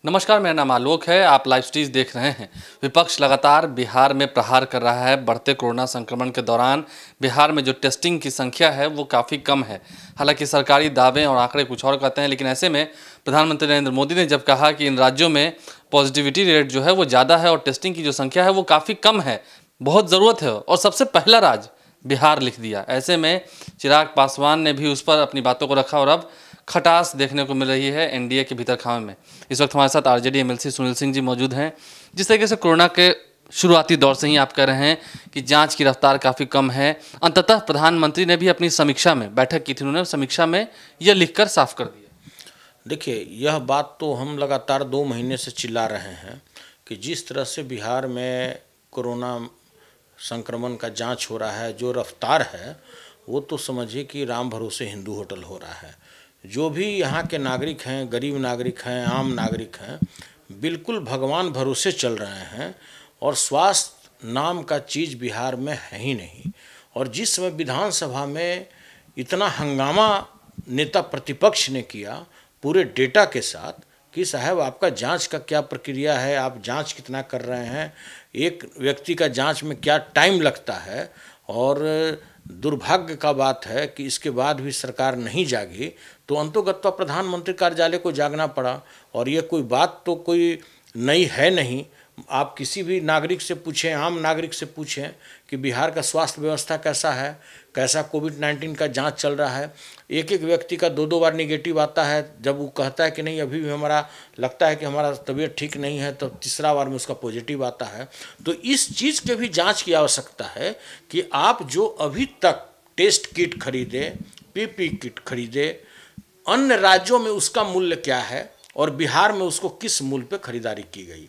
नमस्कार, मेरा नाम आलोक है। आप लाइव स्ट्रीज देख रहे हैं। विपक्ष लगातार बिहार में प्रहार कर रहा है। बढ़ते कोरोना संक्रमण के दौरान बिहार में जो टेस्टिंग की संख्या है वो काफ़ी कम है। हालांकि सरकारी दावे और आंकड़े कुछ और कहते हैं, लेकिन ऐसे में प्रधानमंत्री नरेंद्र मोदी ने जब कहा कि इन राज्यों में पॉजिटिविटी रेट जो है वो ज़्यादा है और टेस्टिंग की जो संख्या है वो काफ़ी कम है, बहुत ज़रूरत है, और सबसे पहला राज्य बिहार लिख दिया। ऐसे में चिराग पासवान ने भी उस पर अपनी बातों को रखा और अब खटास देखने को मिल रही है एनडीए के भीतर खामे में। इस वक्त हमारे साथ आरजेडी एमएलसी सुनील सिंह जी मौजूद हैं। जिस तरीके से कोरोना के शुरुआती दौर से ही आप कह रहे हैं कि जांच की रफ्तार काफ़ी कम है, अंततः प्रधानमंत्री ने भी अपनी समीक्षा में बैठक की थी, उन्होंने समीक्षा में यह लिखकर साफ कर दिया। देखिए, यह बात तो हम लगातार 2 महीने से चिल्ला रहे हैं कि जिस तरह से बिहार में कोरोना संक्रमण का जांच हो रहा है, जो रफ्तार है, वो तो समझिए कि राम भरोसे हिंदू होटल हो रहा है। जो भी यहाँ के नागरिक हैं, गरीब नागरिक हैं, आम नागरिक हैं, बिल्कुल भगवान भरोसे चल रहे हैं और स्वास्थ्य नाम का चीज़ बिहार में है ही नहीं। और जिस समय विधानसभा में इतना हंगामा नेता प्रतिपक्ष ने किया पूरे डेटा के साथ कि साहब आपका जांच का क्या प्रक्रिया है, आप जांच कितना कर रहे हैं, एक व्यक्ति का जांच में क्या टाइम लगता है, और दुर्भाग्य का बात है कि इसके बाद भी सरकार नहीं जागी तो अंतोगत्वा प्रधानमंत्री कार्यालय को जागना पड़ा। और ये कोई बात तो कोई नई है नहीं। आप किसी भी नागरिक से पूछें, आम नागरिक से पूछें कि बिहार का स्वास्थ्य व्यवस्था कैसा है, कैसा कोविड-19 का जांच चल रहा है। एक एक व्यक्ति का 2-2 बार निगेटिव आता है। जब वो कहता है कि नहीं अभी भी हमारा लगता है कि हमारा तबीयत ठीक नहीं है, तो तीसरा बार में उसका पॉजिटिव आता है। तो इस चीज़ के भी जांच की आवश्यकता है कि आप जो अभी तक टेस्ट किट खरीदे, पीपी किट खरीदे, अन्य राज्यों में उसका मूल्य क्या है और बिहार में उसको किस मूल्य पर खरीदारी की गई,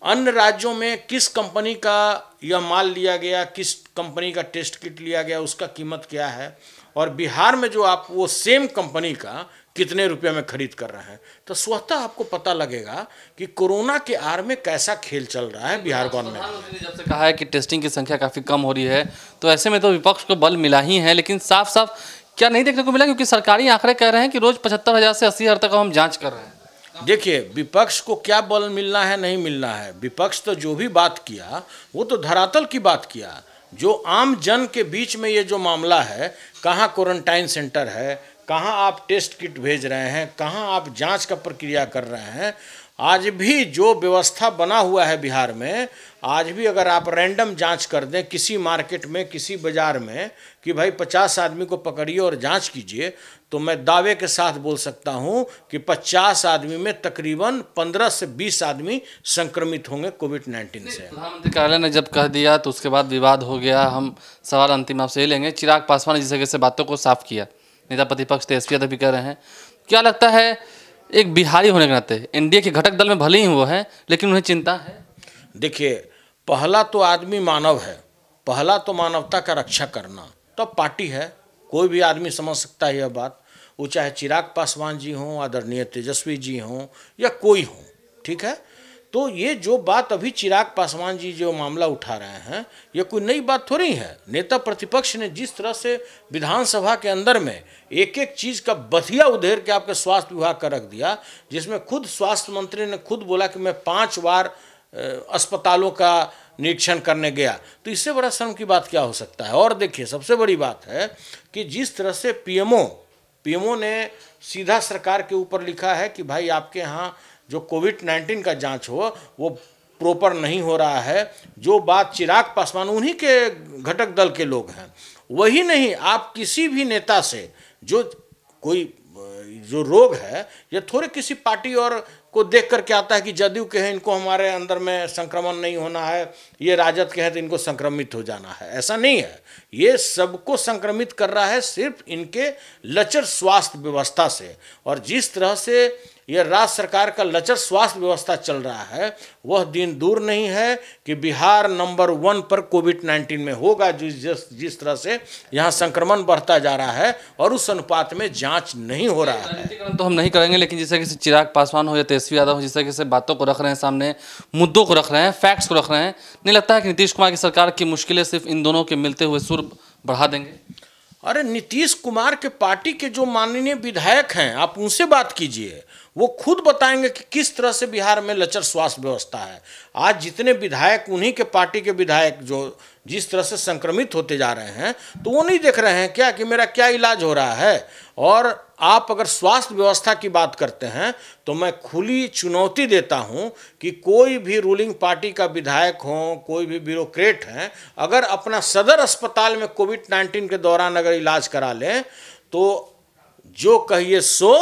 अन्य राज्यों में किस कंपनी का यह माल लिया गया, किस कंपनी का टेस्ट किट लिया गया, उसका कीमत क्या है, और बिहार में जो आप वो सेम कंपनी का कितने रुपये में खरीद कर रहे हैं, तो स्वतः आपको पता लगेगा कि कोरोना के आड़ में कैसा खेल चल रहा है बिहार गवर्नमेंट ने। जब से कहा है कि टेस्टिंग की संख्या काफ़ी कम हो रही है, तो ऐसे में तो विपक्ष को बल मिला ही है, लेकिन साफ साफ क्या नहीं देखने को मिला? क्योंकि सरकारी आंकड़े कह रहे हैं कि रोज़ 75,000 से 80,000 तक हम जाँच कर रहे हैं। देखिए, विपक्ष को क्या बल मिलना है, नहीं मिलना है। विपक्ष तो जो भी बात किया वो तो धरातल की बात किया। जो आम जन के बीच में ये जो मामला है, कहाँ क्वारंटाइन सेंटर है, कहाँ आप टेस्ट किट भेज रहे हैं, कहाँ आप जांच का प्रक्रिया कर रहे हैं, आज भी जो व्यवस्था बना हुआ है बिहार में, आज भी अगर आप रैंडम जांच कर दें किसी मार्केट में, किसी बाज़ार में कि भाई 50 आदमी को पकड़िए और जांच कीजिए, तो मैं दावे के साथ बोल सकता हूं कि 50 आदमी में तकरीबन 15 से 20 आदमी संक्रमित होंगे कोविड-19 से। प्रधानमंत्री कार्यालय ने जब कह दिया तो उसके बाद विवाद हो गया। हम सवाल अंतिम आपसे ये लेंगे, चिराग पासवान ने जिस जगह से बातों को साफ किया, नेता प्रतिपक्ष तेजस्वी यादव भी कह रहे हैं, क्या लगता है एक बिहारी होने के नाते एनडीए के घटक दल में भले ही वो है, लेकिन उन्हें चिंता है? देखिए, पहला तो आदमी मानव है, पहला तो मानवता का रक्षा करना, तब पार्टी है। कोई भी आदमी समझ सकता है यह बात, वो चाहे चिराग पासवान जी हों, आदरणीय तेजस्वी जी हों या कोई हो, ठीक है। तो ये जो बात अभी चिराग पासवान जी जो मामला उठा रहे हैं, ये कोई नई बात थोड़ी है। नेता प्रतिपक्ष ने जिस तरह से विधानसभा के अंदर में एक एक चीज़ का बथिया उधेर के आपके स्वास्थ्य विभाग का रख दिया, जिसमें खुद स्वास्थ्य मंत्री ने खुद बोला कि मैं 5 बार अस्पतालों का निरीक्षण करने गया, तो इससे बड़ा शर्म की बात क्या हो सकता है। और देखिए, सबसे बड़ी बात है कि जिस तरह से पीएमओ ने सीधा सरकार के ऊपर लिखा है कि भाई आपके यहाँ जो कोविड-19 का जांच हो वो प्रॉपर नहीं हो रहा है। जो बात चिराग पासवान, उन्हीं के घटक दल के लोग हैं, वही नहीं, आप किसी भी नेता से जो कोई जो रोग है, ये थोड़े किसी पार्टी और को देख करके आता है कि जदयू के हैं इनको हमारे अंदर में संक्रमण नहीं होना है, ये राजद के हैं तो इनको संक्रमित हो जाना है, ऐसा नहीं है। ये सबको संक्रमित कर रहा है सिर्फ इनके लचर स्वास्थ्य व्यवस्था से। और जिस तरह से यह राज्य सरकार का लचर स्वास्थ्य व्यवस्था चल रहा है, वह दिन दूर नहीं है कि बिहार नंबर 1 पर कोविड-19 में होगा। जिस तरह से यहाँ संक्रमण बढ़ता जा रहा है और उस अनुपात में जांच नहीं हो रहा है। तो हम नहीं करेंगे, लेकिन जिस तरह से चिराग पासवान हो या तेजस्वी यादव हो, जिस तरह से बातों को रख रहे हैं सामने, मुद्दों को रख रहे हैं, फैक्ट्स को रख रहे हैं, नहीं लगता है कि नीतीश कुमार की सरकार की मुश्किलें सिर्फ इन दोनों के मिलते हुए सुर बढ़ा देंगे? अरे नीतीश कुमार के पार्टी के जो माननीय विधायक हैं, आप उनसे बात कीजिए, वो खुद बताएंगे कि किस तरह से बिहार में लचर स्वास्थ्य व्यवस्था है। आज जितने विधायक, उन्हीं के पार्टी के विधायक जो जिस तरह से संक्रमित होते जा रहे हैं, तो वो नहीं देख रहे हैं क्या कि मेरा क्या इलाज हो रहा है। और आप अगर स्वास्थ्य व्यवस्था की बात करते हैं तो मैं खुली चुनौती देता हूं कि कोई भी रूलिंग पार्टी का विधायक हो, कोई भी ब्यूरोक्रेट हैं, अगर अपना सदर अस्पताल में कोविड-19 के दौरान अगर इलाज करा लें तो जो कहिए सो,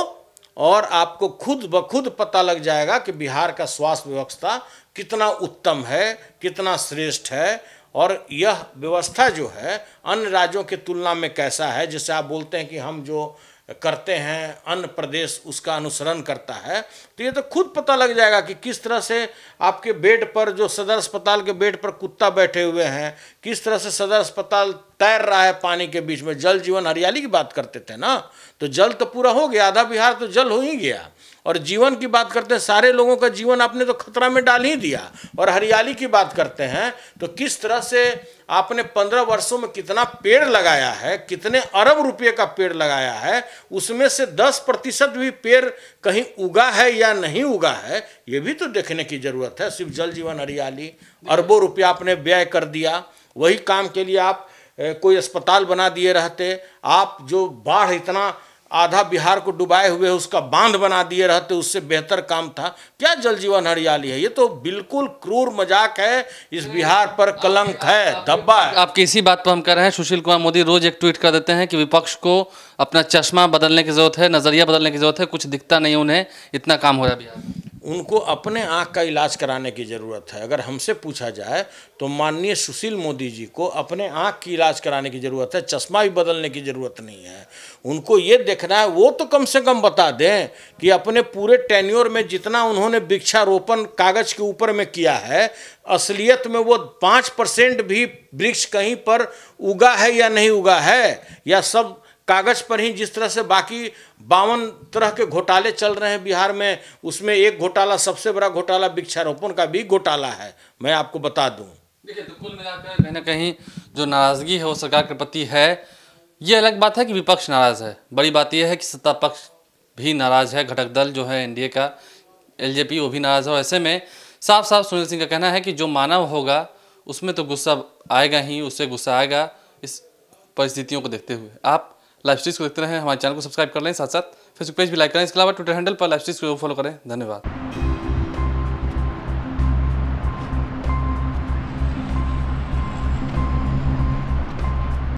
और आपको खुद ब खुद पता लग जाएगा कि बिहार का स्वास्थ्य व्यवस्था कितना उत्तम है, कितना श्रेष्ठ है। और यह व्यवस्था जो है अन्य राज्यों की तुलना में कैसा है, जैसे आप बोलते हैं कि हम जो करते हैं अन्य प्रदेश उसका अनुसरण करता है, तो ये तो खुद पता लग जाएगा कि किस तरह से आपके बेड पर, जो सदर अस्पताल के बेड पर कुत्ता बैठे हुए हैं, किस तरह से सदर अस्पताल तैर रहा है पानी के बीच में। जल जीवन हरियाली की बात करते थे ना, तो जल तो पूरा हो गया, आधा बिहार तो जल हो ही गया। और जीवन की बात करते हैं, सारे लोगों का जीवन आपने तो खतरा में डाल ही दिया। और हरियाली की बात करते हैं तो किस तरह से आपने 15 वर्षों में कितना पेड़ लगाया है, कितने अरब रुपये का पेड़ लगाया है, उसमें से 10% भी पेड़ कहीं उगा है या नहीं उगा है, ये भी तो देखने की जरूरत है। सिर्फ जल जीवन हरियाली अरबों रुपया आपने व्यय कर दिया, वही काम के लिए आप कोई अस्पताल बना दिए रहते, आप जो बाढ़ इतना आधा बिहार को डुबाए हुए उसका बांध बना दिए रहते, उससे बेहतर काम था। क्या जल जीवन हरियाली है? ये तो बिल्कुल क्रूर मजाक है, इस बिहार पर कलंक है, धब्बा है। आपकी इसी बात पर हम कर रहे हैं। सुशील कुमार मोदी रोज एक ट्वीट कर देते हैं कि विपक्ष को अपना चश्मा बदलने की जरूरत है, नजरिया बदलने की जरूरत है, कुछ दिखता नहीं उन्हें, इतना काम हो रहा है बिहार में। उनको अपने आँख का इलाज कराने की ज़रूरत है। अगर हमसे पूछा जाए तो माननीय सुशील मोदी जी को अपने आँख की इलाज कराने की ज़रूरत है, चश्मा भी बदलने की ज़रूरत नहीं है। उनको ये देखना है, वो तो कम से कम बता दें कि अपने पूरे टेन्योर में जितना उन्होंने वृक्षारोपण कागज़ के ऊपर में किया है, असलियत में वो 5% भी वृक्ष कहीं पर उगा है या नहीं उगा है, या सब कागज पर ही जिस तरह से बाकी 52 तरह के घोटाले चल रहे हैं बिहार में, उसमें एक घोटाला, सबसे बड़ा घोटाला वृक्षारोपण का भी घोटाला है, मैं आपको बता दूं। देखिए, तो कुल मिलाकर कहीं ना कहीं जो नाराजगी है वो सरकार के प्रति है। ये अलग बात है कि विपक्ष नाराज है, बड़ी बात यह है कि सत्ता पक्ष भी नाराज है, घटक दल जो है एनडीए का एलजेपी वो भी नाराज है। और ऐसे में साफ साफ सुनील सिंह का कहना है कि जो मानव होगा उसमें तो गुस्सा आएगा ही, उससे गुस्सा आएगा इस परिस्थितियों को देखते हुए। आप लाइव स्ट्रीम्स को देखते रहें, हमारे चैनल को सब्सक्राइब कर लें, साथ साथ फेसबुक पेज भी लाइक करें, इसके अलावा ट्विटर हैंडल पर लाइव स्ट्रीम्स को फॉलो करें। धन्यवाद।